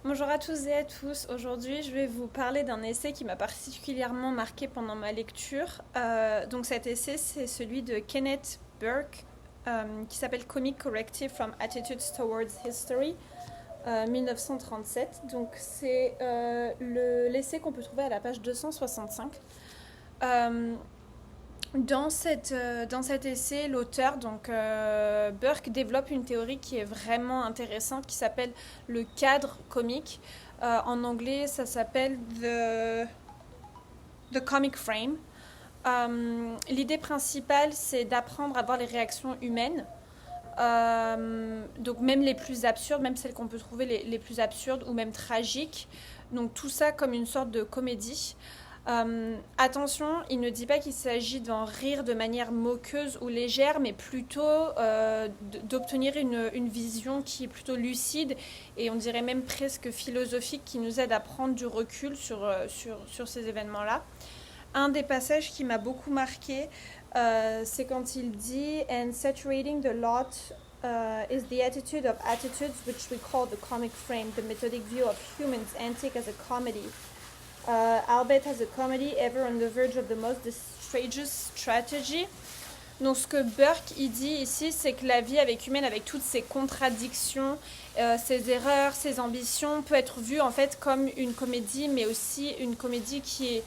Bonjour à tous et à tous. Aujourd'hui, je vais vous parler d'un essai qui m'a particulièrement marqué pendant ma lecture. Donc cet essai, c'est celui de Kenneth Burke, qui s'appelle Comic Corrective from Attitudes Towards History, 1937. Donc c'est l'essai qu'on peut trouver à la page 265. Dans cet essai, l'auteur, Burke, développe une théorie qui est vraiment intéressante, qui s'appelle le cadre comique. En anglais, ça s'appelle the comic frame. L'idée principale, c'est d'apprendre à voir les réactions humaines. Donc même les plus absurdes, même celles qu'on peut trouver les plus absurdes ou même tragiques. Donc tout ça comme une sorte de comédie. Attention, il ne dit pas qu'il s'agit d'en rire de manière moqueuse ou légère, mais plutôt d'obtenir une vision qui est plutôt lucide et on dirait même presque philosophique, qui nous aide à prendre du recul sur ces événements-là. Un des passages qui m'a beaucoup marqué, c'est quand il dit « And saturating the lot is the attitude of attitudes which we call the comic frame, the methodic view of humans antic as a comedy. Albeit as a comedy ever on the verge of the most outrageous strategy ». Donc ce que Burke il dit ici, c'est que la vie humaine, avec toutes ses contradictions, ses erreurs, ses ambitions, peut être vue en fait comme une comédie, mais aussi une comédie qui est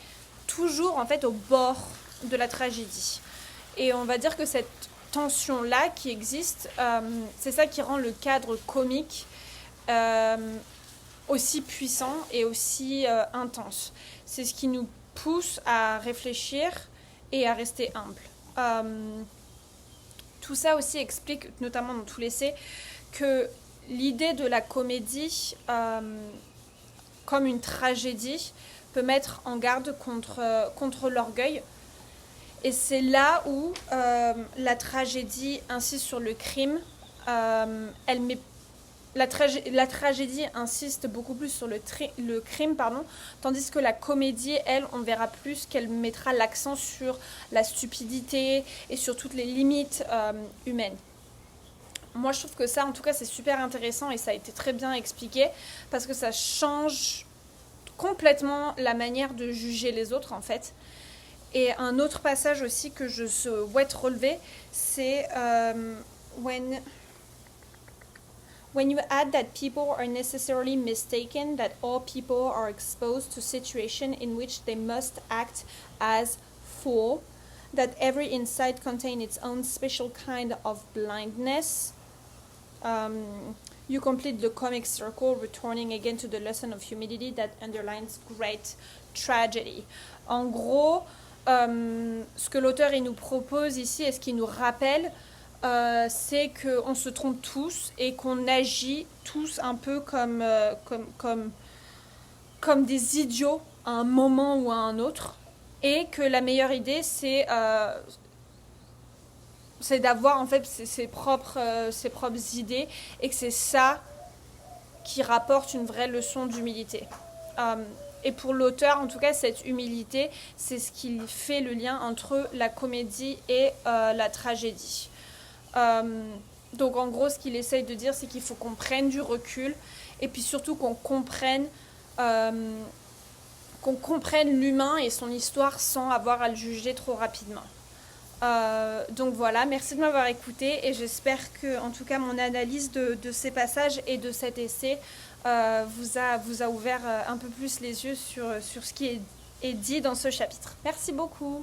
toujours en fait au bord de la tragédie. Et on va dire que cette tension-là qui existe, c'est ça qui rend le cadre comique aussi puissant et aussi intense. C'est ce qui nous pousse à réfléchir et à rester humble. Tout ça aussi explique, notamment dans tout l'essai, que l'idée de la comédie comme une tragédie peut mettre en garde contre l'orgueil. Et c'est là où la tragédie insiste sur le crime. La tragédie insiste beaucoup plus sur le crime, tandis que la comédie, elle, on verra plus qu'elle mettra l'accent sur la stupidité et sur toutes les limites humaines. Moi, je trouve que ça, en tout cas, c'est super intéressant et ça a été très bien expliqué parce que ça change complètement la manière de juger les autres, en fait. Et un autre passage aussi que je souhaite relever, c'est when you add that people are necessarily mistaken, that all people are exposed to situations in which they must act as fool, that every insight contains its own special kind of blindness, you complete the comic circle, returning again to the lesson of humility that underlines great tragedy. En gros, ce que l'auteur il nous propose ici et ce qu'il nous rappelle, c'est qu'on se trompe tous et qu'on agit tous un peu comme des idiots à un moment ou à un autre, et que la meilleure idée c'est d'avoir en fait ses propres idées, et que c'est ça qui rapporte une vraie leçon d'humilité. Et pour l'auteur, en tout cas, cette humilité, c'est ce qui fait le lien entre la comédie et la tragédie. Donc en gros, ce qu'il essaye de dire, c'est qu'il faut qu'on prenne du recul et puis surtout qu'on comprenne l'humain et son histoire sans avoir à le juger trop rapidement. Donc voilà, merci de m'avoir écouté et j'espère que, en tout cas, mon analyse de ces passages et de cet essai vous a ouvert un peu plus les yeux sur ce qui est dit dans ce chapitre. Merci beaucoup.